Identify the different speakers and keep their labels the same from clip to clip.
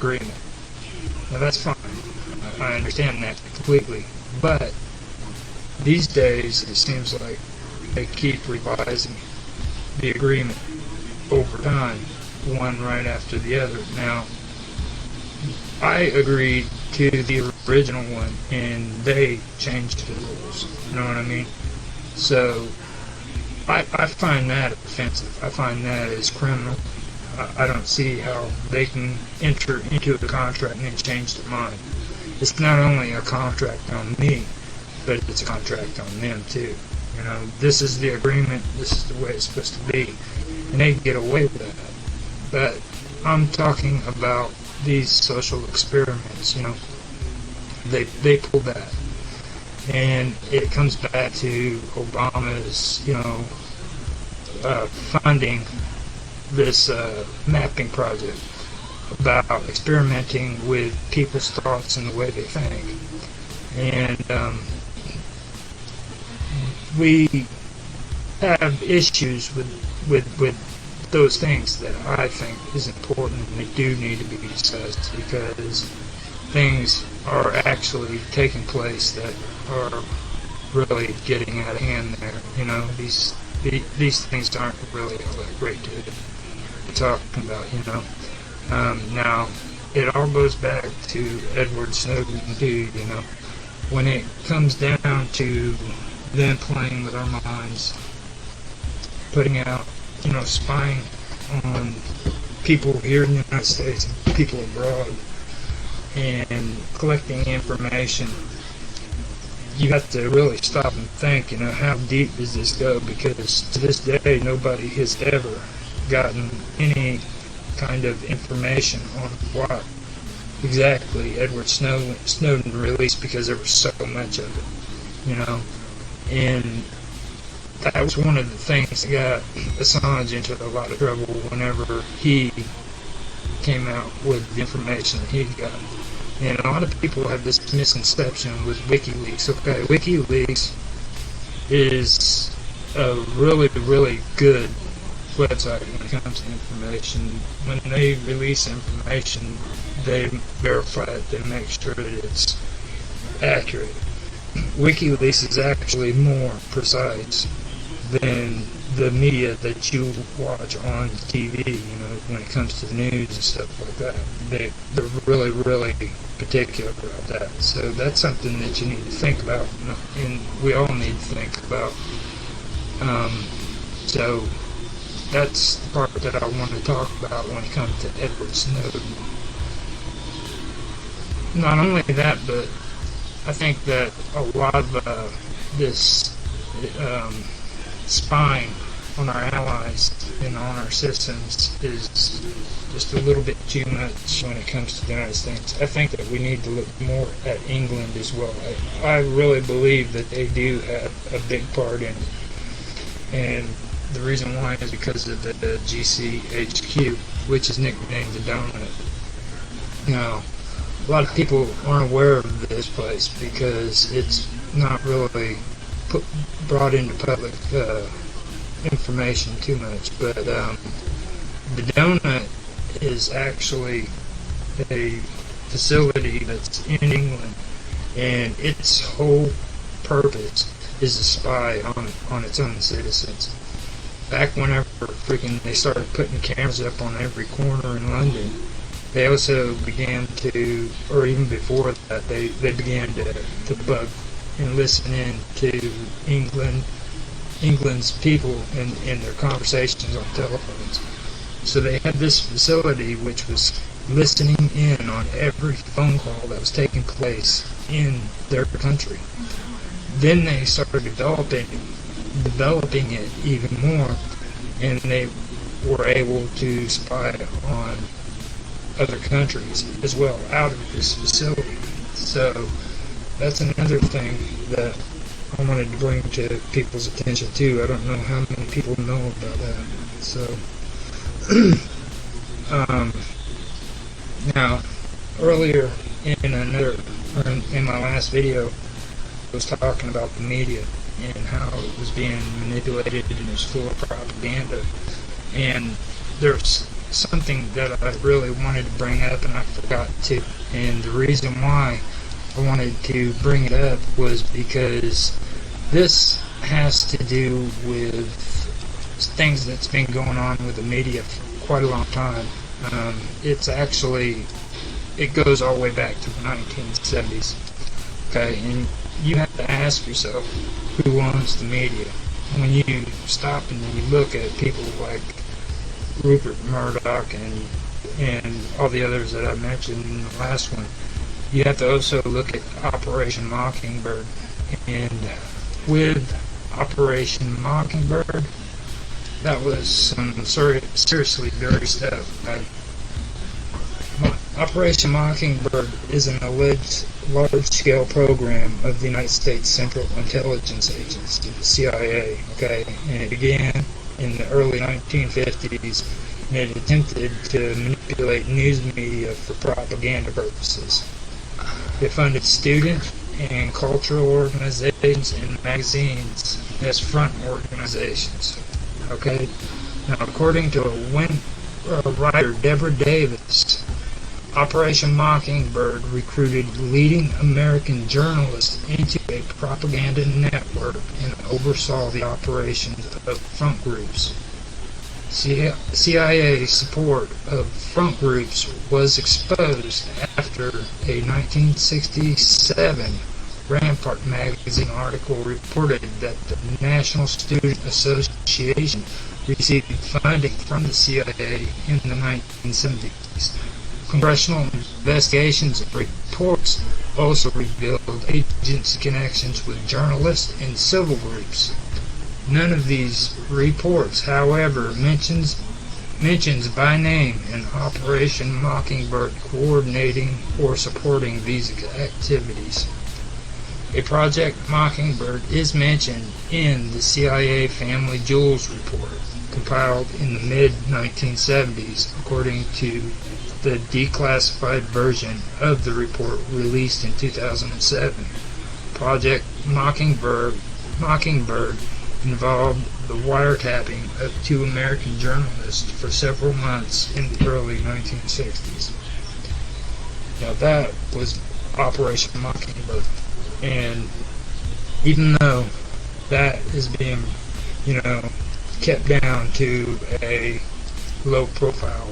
Speaker 1: agreement. Now that's fine. I understand that completely. But these days it seems like they keep revising the agreement over time, one right after the other. Now, I agreed to the original one and they changed the rules. You know what I mean? So I find that offensive. I find that as criminal. I don't see how they can enter into a contract and then change their mind. It's not only a contract on me, but it's a contract on them too. You know, this is the agreement, this is the way it's supposed to be, and they get away with that. But I'm talking about these social experiments. You know, they pull that, and it comes back to Obama's, you know, funding this mapping project about experimenting with people's thoughts and the way they think. And we have issues with those things that I think is important and they do need to be discussed, because things are actually taking place that are really getting out of hand there. You know, these things aren't really all that great to talking about, you know. Now, it all goes back to Edward Snowden too, you know. When it comes down to them playing with our minds, putting out, you know, spying on people here in the United States and people abroad, and collecting information, you have to really stop and think, you know, how deep does this go? Because to this day, nobody has ever gotten any kind of information on what exactly Edward Snowden released, because there was so much of it, you know. And that was one of the things that got Assange into a lot of trouble whenever he came out with the information that he got. And a lot of people have this misconception with WikiLeaks. Okay, WikiLeaks is a really, really good website when it comes to information. When they release information, they verify it, they make sure that it's accurate. WikiLeaks is actually more precise than the media that you watch on TV, you know, when it comes to the news and stuff like that. They're really, really particular about that. So that's something that you need to think about, and we all need to think about. So that's the part that I want to talk about when it comes to Edward Snowden. Not only that, but I think that a lot of this spying on our allies and on our systems is just a little bit too much when it comes to the United States. I think that we need to look more at England as well. I really believe that they do have a big part in it. And the reason why is because of the GCHQ, which is nicknamed the Donut. Now, a lot of people aren't aware of this place because it's not really brought into public information too much, but the Donut is actually a facility that's in England, and its whole purpose is to spy on its own citizens. Back whenever they started putting cameras up on every corner in London, they also began to, or even before that, they began to bug and listen in to England's people and their conversations on telephones. So they had this facility which was listening in on every phone call that was taking place in their country. Then they started developing it even more, and they were able to spy on other countries as well out of this facility. So that's another thing that I wanted to bring to people's attention too. I don't know how many people know about that. So now, earlier in my last video, I was talking about the media and how it was being manipulated and it was full of propaganda. And there's something that I really wanted to bring up and I forgot to. And the reason why I wanted to bring it up was because this has to do with things that's been going on with the media for quite a long time. It goes all the way back to the 1970s. Okay, and you have to ask yourself, who owns the media? When you stop and you look at people like Rupert Murdoch and all the others that I mentioned in the last one, you have to also look at Operation Mockingbird. And with Operation Mockingbird, that was some seriously dirty stuff. Operation Mockingbird is an alleged large-scale program of the United States Central Intelligence Agency, the CIA, okay? And it began in the early 1950s, and it attempted to manipulate news media for propaganda purposes. It funded student and cultural organizations and magazines as front organizations, okay? Now, according to writer Deborah Davis, Operation Mockingbird recruited leading American journalists into a propaganda network and oversaw the operations of front groups. CIA support of front groups was exposed after a 1967 Rampart magazine article reported that the National Student Association received funding from the CIA in the 1970s. Congressional investigations and reports also revealed agents' connections with journalists and civil groups. None of these reports, however, mentions by name an Operation Mockingbird coordinating or supporting these activities. A Project Mockingbird is mentioned in the CIA Family Jewels report, compiled in the mid-1970s, according to the declassified version of the report released in 2007. Project Mockingbird involved the wiretapping of 2 American journalists for several months in the early 1960s. Now that was Operation Mockingbird, and even though that is being, kept down to a low profile,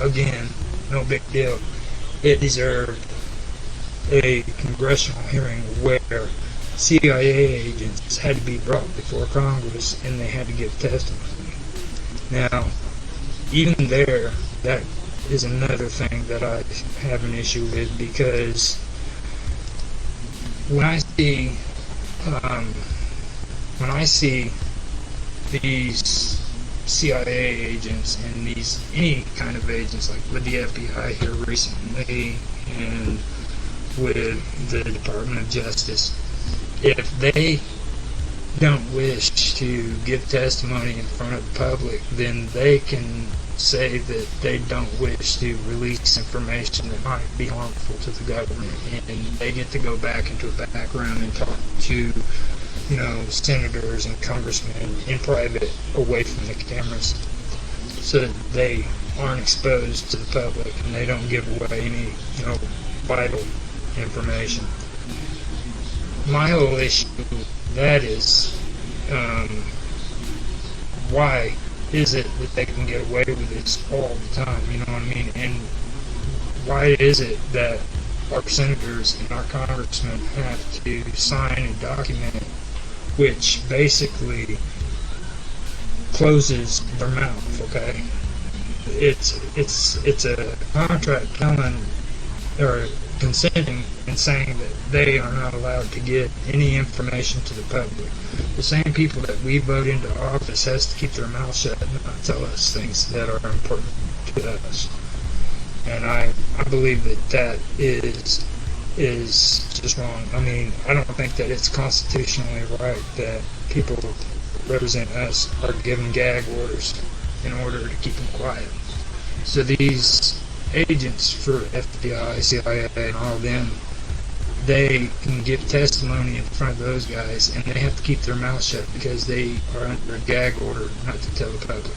Speaker 1: again, no big deal, it deserved a congressional hearing where CIA agents had to be brought before Congress and they had to give testimony. Now, even there, that is another thing that I have an issue with, because when I see these CIA agents and any kind of agents, like with the FBI here recently and with the Department of Justice, if they don't wish to give testimony in front of the public, then they can say that they don't wish to release information that might be harmful to the government, and they get to go back into a background and talk to senators and congressmen in private, away from the cameras, so that they aren't exposed to the public and they don't give away any vital information. My whole issue with that is, why is it that they can get away with this all the time, you know what I mean? And why is it that our senators and our congressmen have to sign a document which basically closes their mouth, okay? It's a contract telling, or consenting and saying that they are not allowed to give any information to the public. The same people that we vote into office has to keep their mouth shut and not tell us things that are important to us. And I believe that is just wrong. I mean, I don't think that it's constitutionally right that people who represent us are given gag orders in order to keep them quiet. So these agents for FBI, CIA, and all of them, they can give testimony in front of those guys, and they have to keep their mouth shut because they are under a gag order not to tell the public.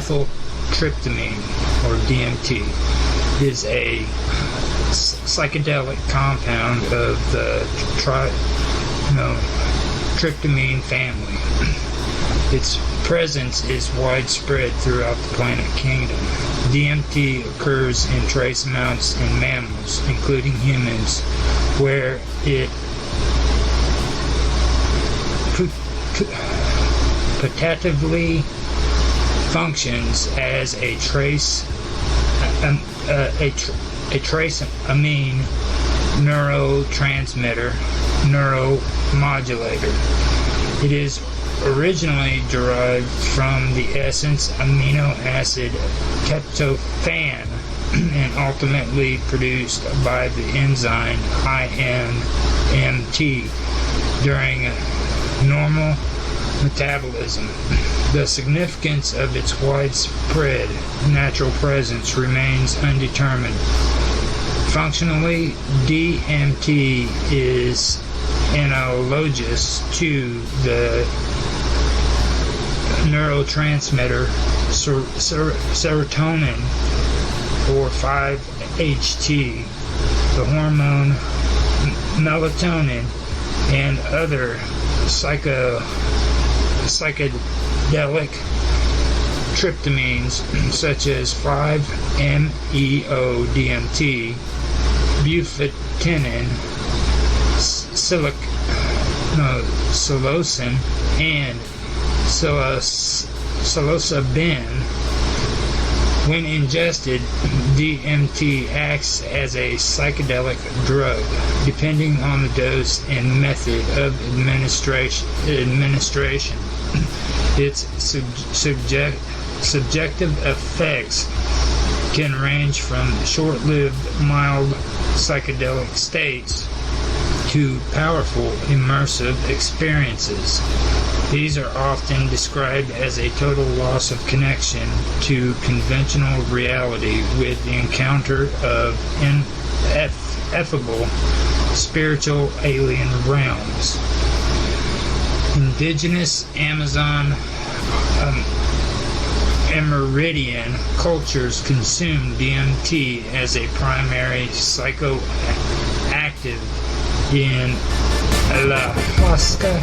Speaker 1: dimethyltryptamine, or DMT, is a psychedelic compound of the tryptamine family. Its presence is widespread throughout the planet kingdom. DMT occurs in trace amounts in mammals, including humans, where it putatively functions as a trace amine neurotransmitter neuromodulator. It is originally derived from the essence amino acid tryptophan and ultimately produced by the enzyme INMT during normal metabolism. The significance of its widespread natural presence remains undetermined. Functionally, DMT is analogous to the neurotransmitter serotonin, or 5-HT, the hormone melatonin, and other psychedelic tryptamines such as 5-MeO-DMT, bufotenin, psilocin, and psilocybin. When ingested, DMT acts as a psychedelic drug, depending on the dose and method of administration. Its subjective effects can range from short-lived, mild psychedelic states to powerful, immersive experiences. These are often described as a total loss of connection to conventional reality with the encounter of ineffable spiritual alien realms. Indigenous Amazon Amerindian cultures consume DMT as a primary psychoactive in ayahuasca